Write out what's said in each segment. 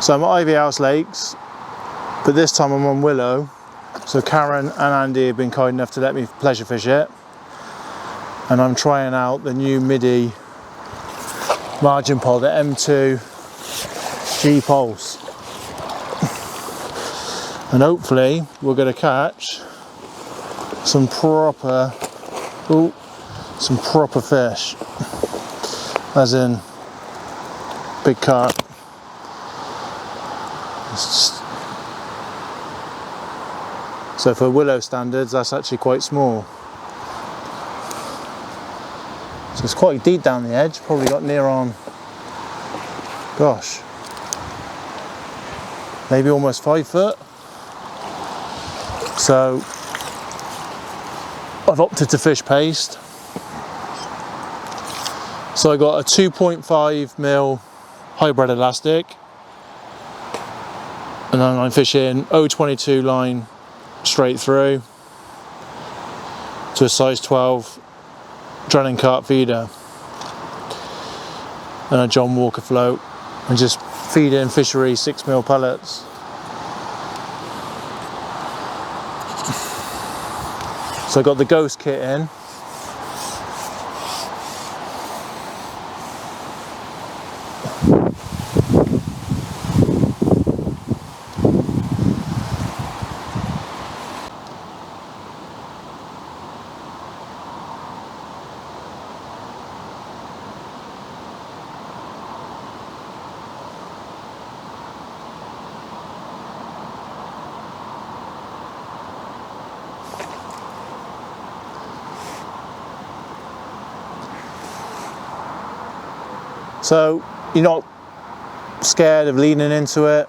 So I'm at Ivy House Lakes, but this time I'm on Willow. So Karen and Andy have been kind enough to let me pleasure fish it. And I'm trying out the new Middy margin pole, the M2 G poles. And hopefully we're going to catch some proper fish, as in big carp. So for Willow standards, that's actually quite small. So it's quite deep down the edge, probably got near on, gosh, maybe almost 5 foot. So I've opted to fish paste. So I got a 2.5mm hybrid elastic, and then I'm fishing 0.22 line straight through to a size 12 drilling carp feeder and a John Walker float, and just feed in fishery 6mm pellets. So I got the Ghost kit in. So you're not scared of leaning into it.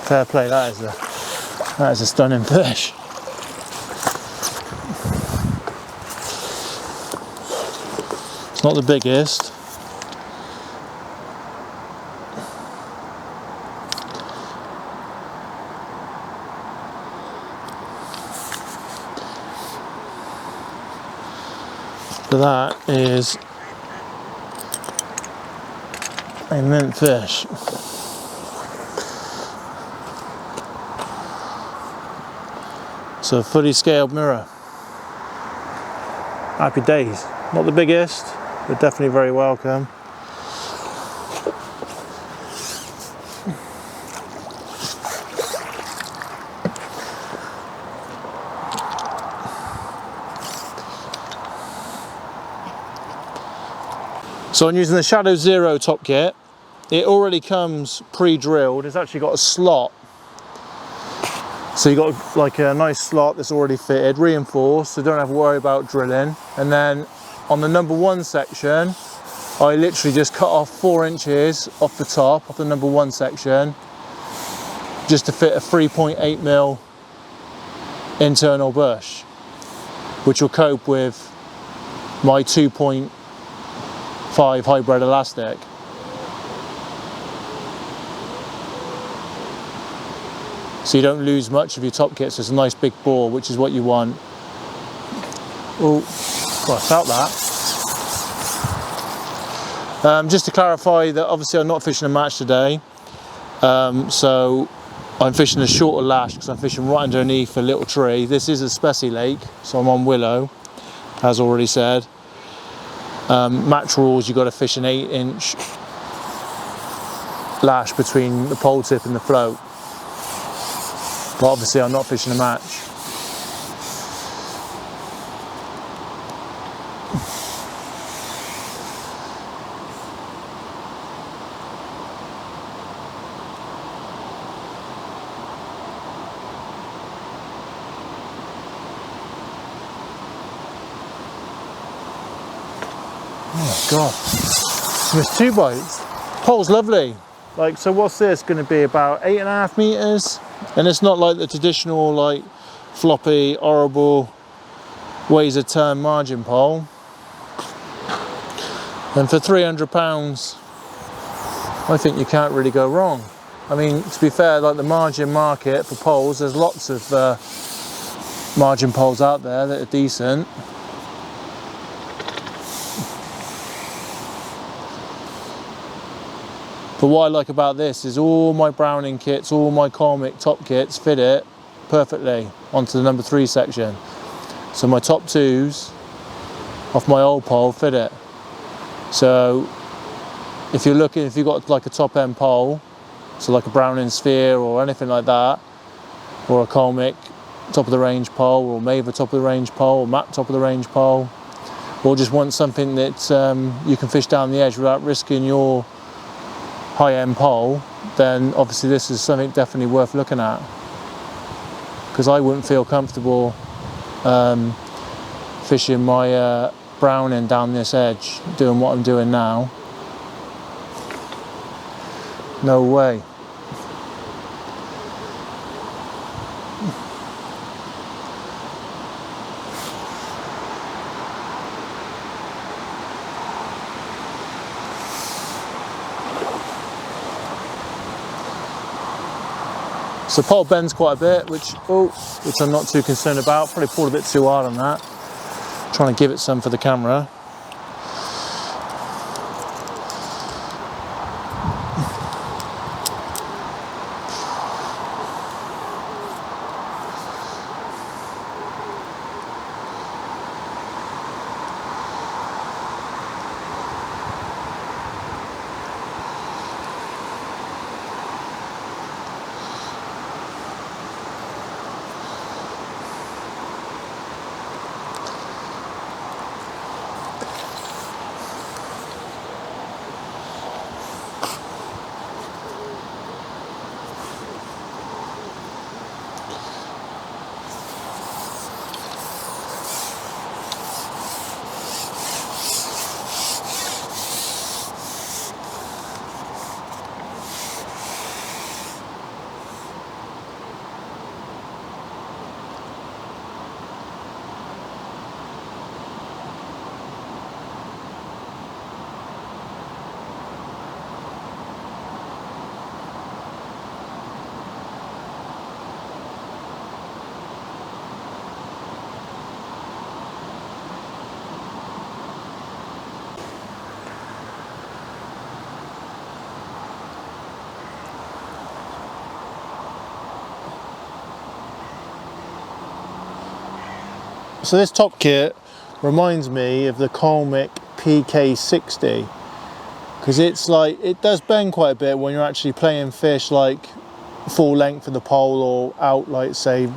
Fair play, that is a stunning fish. It's not the biggest. But that is a mint fish. So fully scaled mirror. Happy days. Not the biggest, but definitely very welcome. So I'm using the Shadow Zero top kit. It already comes pre-drilled. It's actually got a slot. So you've got like a nice slot that's already fitted, reinforced, so don't have to worry about drilling. And then on the number 1 section, I literally just cut off 4 inches off the top, off the number 1 section, just to fit a 3.8mm internal bush, which will cope with my 2.5 hybrid elastic. So you don't lose much of your top kit, so it's a nice big bore, which is what you want. Oh, well, I felt that. Just to clarify that obviously I'm not fishing a match today, so I'm fishing a shorter lash because I'm fishing right underneath a little tree. This is a Spessy lake, so I'm on Willow, as already said. Match rules, you've got to fish an 8-inch lash between the pole tip and the float. But obviously I'm not fishing a match. Oh God, missed 2 bites. Pole's lovely. Like, so what's this going to be, about 8.5 meters? And it's not like the traditional, like, floppy, horrible, weighs a ton margin pole. And for £300, I think you can't really go wrong. I mean, to be fair, like the margin market for poles, there's lots of margin poles out there that are decent. But what I like about this is all my Browning kits, all my Colmic top kits fit it perfectly onto the number 3 section. So my top 2s off my old pole fit it. So if you're looking, if you've got like a top end pole, so like a Browning Sphere or anything like that, or a Colmic top of the range pole, or Maver top of the range pole, or Matt top of the range pole, or just want something that you can fish down the edge without risking your high-end pole, then obviously this is something definitely worth looking at, because I wouldn't feel comfortable fishing my Browning down this edge doing what I'm doing now. No way. So pole bends quite a bit, which I'm not too concerned about. Probably pulled a bit too hard on that. Trying to give it some for the camera. So this top kit reminds me of the Colmic PK60, because it's like, it does bend quite a bit when you're actually playing fish like full length of the pole or out like say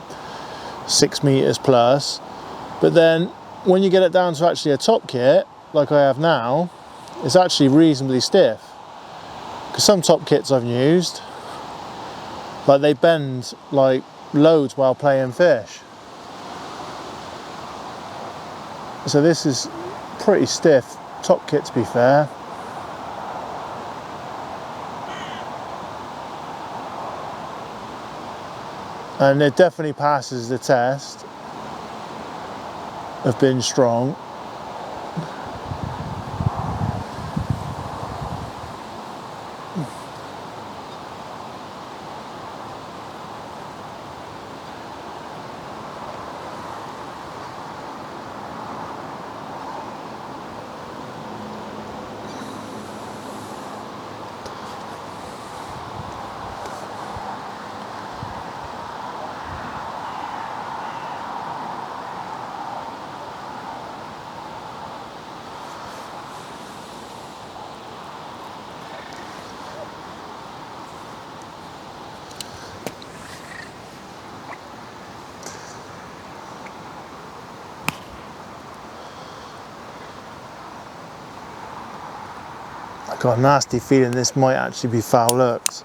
6 meters plus. But then when you get it down to actually a top kit like I have now, it's actually reasonably stiff. Because some top kits I've used, like they bend like loads while playing fish. So this is pretty stiff top kit, to be fair. And it definitely passes the test of being strong. I've got a nasty feeling this might actually be foul hooked.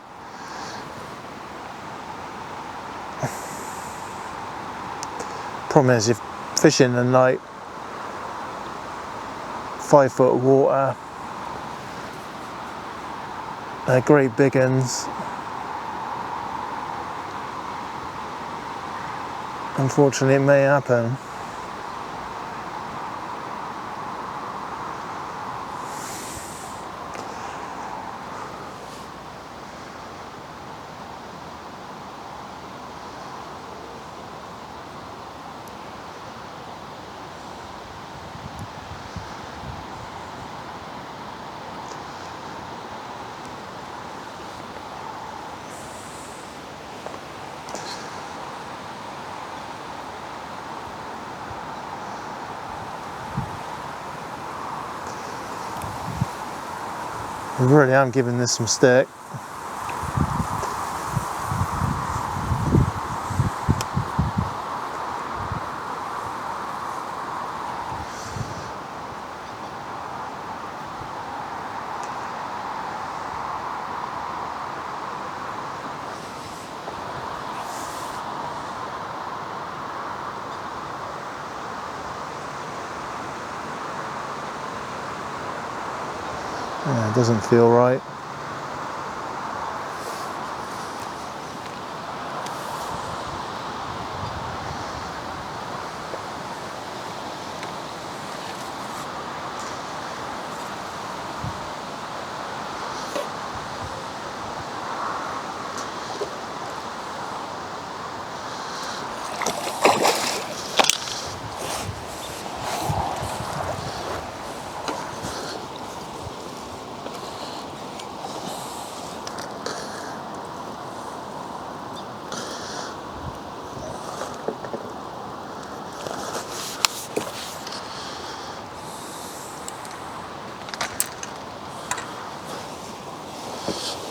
Problem is, if fishing and like 5 foot of water. They're great big uns. Unfortunately, it may happen. I really am giving this some stick. Yeah, it doesn't feel right.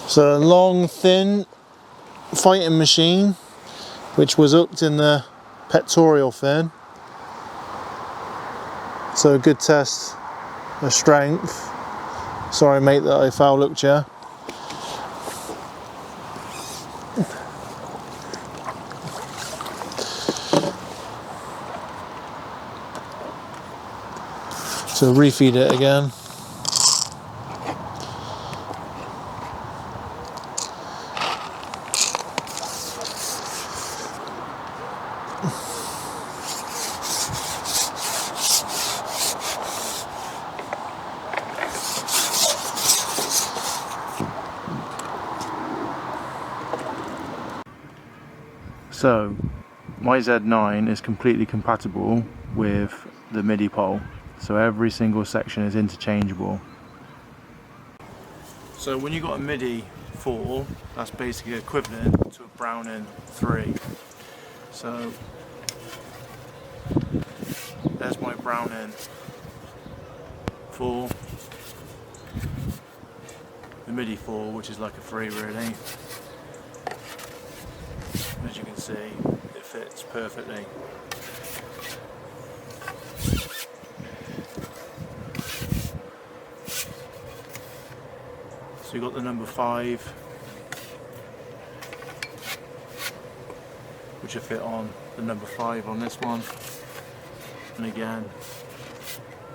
So a long, thin fighting machine, which was hooked in the pectoral fin. So a good test of strength. Sorry mate that I foul looked you. So refeed it again. So my Z9 is completely compatible with the Middy pole, so every single section is interchangeable. So when you've got a Middy 4, that's basically equivalent to a Browning 3. So there's my Browning 4, the Middy 4, which is like a 3 really. As you can see, it fits perfectly. So you've got the number 5, which will fit on the number 5 on this one, and again,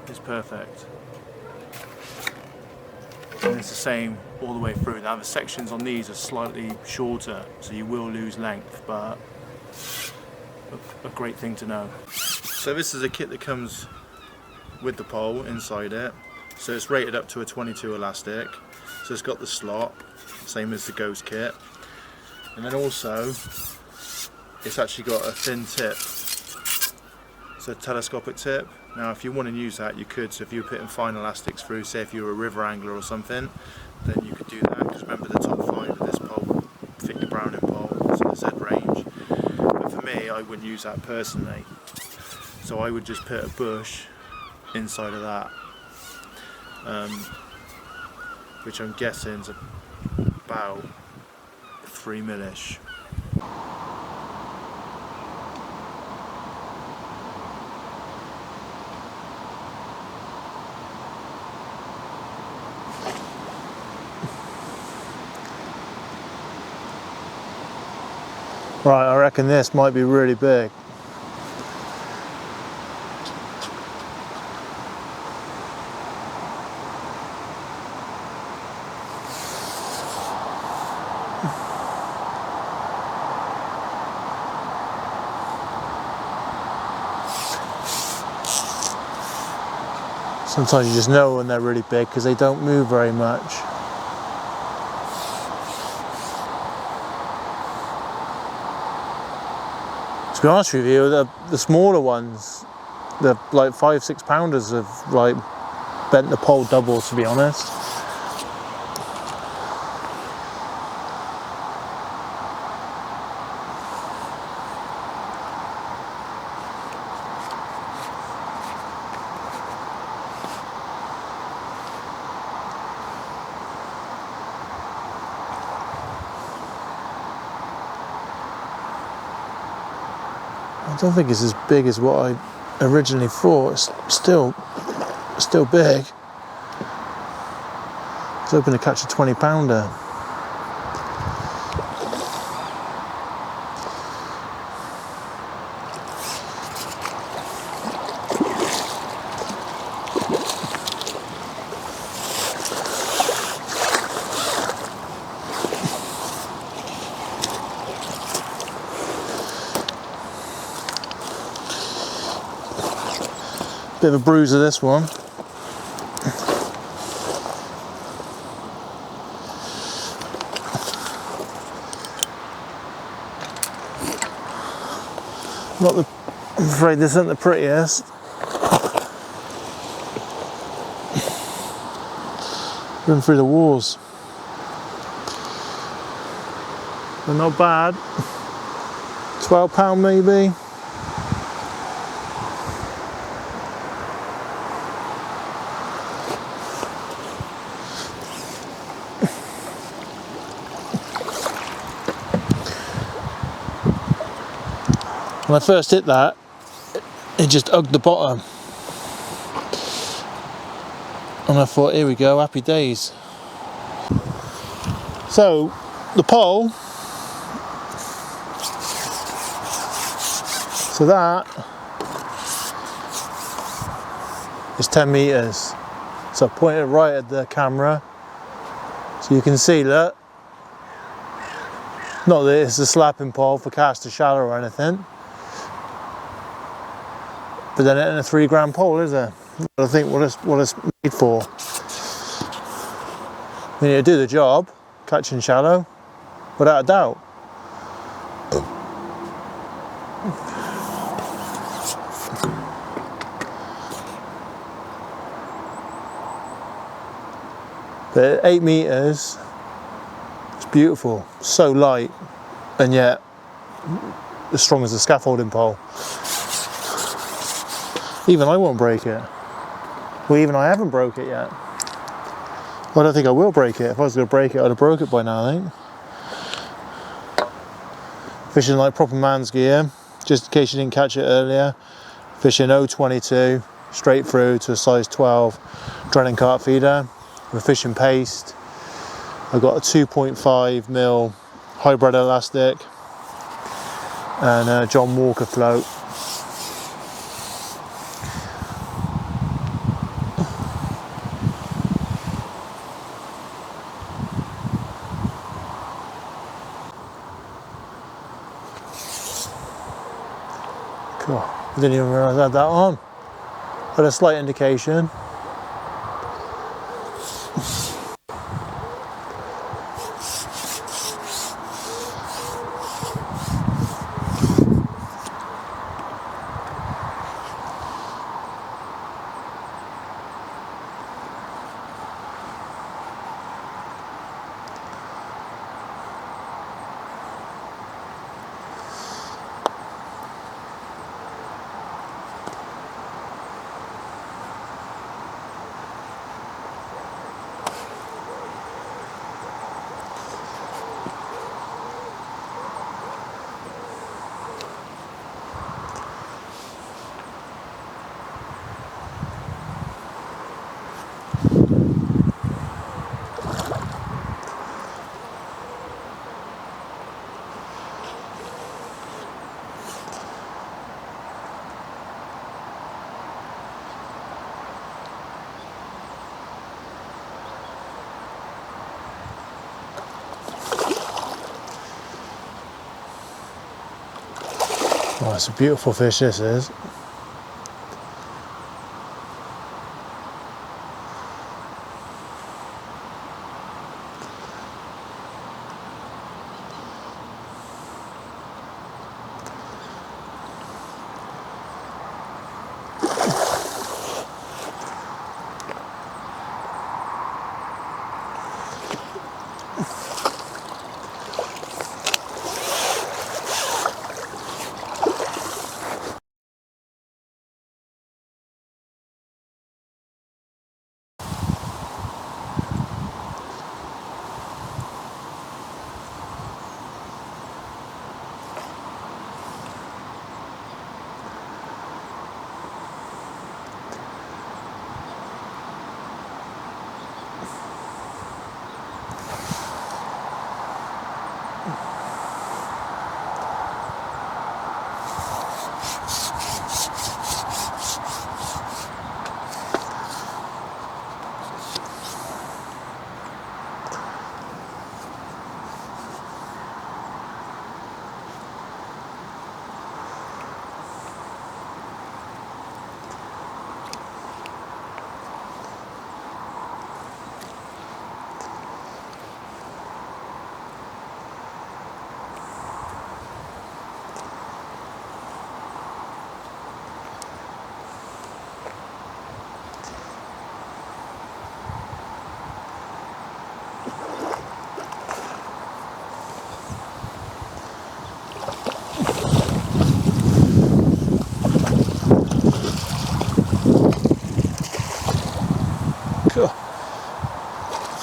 it's perfect. And it's the same all the way through. Now the sections on these are slightly shorter, so you will lose length, but a great thing to know. So this is a kit that comes with the pole inside it. So it's rated up to a 22 elastic. So it's got the slot, same as the Ghost kit. And then also, it's actually got a thin tip. So a telescopic tip. Now if you want to use that, you could. So if you were putting fine elastics through, say if you were a river angler or something, then you could do that. Because remember, the top 5 of this pole fit your Browning pole, so the Z range. But for me, I wouldn't use that personally. So I would just put a bush inside of that, which I'm guessing is about 3 mil-ish. Right, I reckon this might be really big. Sometimes you just know when they're really big because they don't move very much. To be honest with you, the smaller ones, the like 5-6 pounders, have like bent the pole double, to be honest. I don't think it's as big as what I originally thought. It's still big. I was hoping to catch a 20 pounder. Bit of a bruiser, this one. I'm afraid this isn't the prettiest. Run through the walls. But not bad. £12 maybe. When I first hit that, it just hugged the bottom. And I thought, here we go, happy days. So, the pole, so that is 10 metres. So I point it right at the camera, so you can see, look. Not that it's a slapping pole for cast to shallow or anything. But then it ain't a 3 gram pole, is it? I think what it's made for. I mean, it'll do the job, catching shallow, without a doubt. But at 8 metres, it's beautiful, so light, and yet as strong as a scaffolding pole. Even I won't break it. Well, even I haven't broke it yet. Well, I don't think I will break it. If I was going to break it, I'd have broke it by now, I think. Fishing like proper man's gear, just in case you didn't catch it earlier. Fishing 0.22 straight through to a size 12 drenning carp feeder with fishing paste. I've got a 2.5mm hybrid elastic and a John Walker float. Cool. I didn't even realise I had that on. Had a slight indication. Oh, it's a beautiful fish, this is.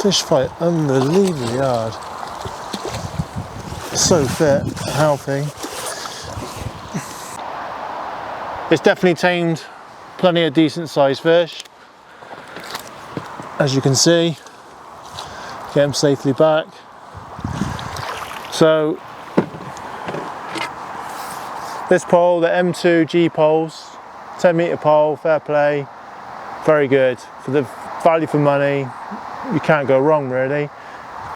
Fish fight unbelievably hard. So fit, healthy. It's definitely tamed plenty of decent sized fish. As you can see, get them safely back. So this pole, the M2 G poles, 10 metre pole, fair play, very good. For the value for money, you can't go wrong really.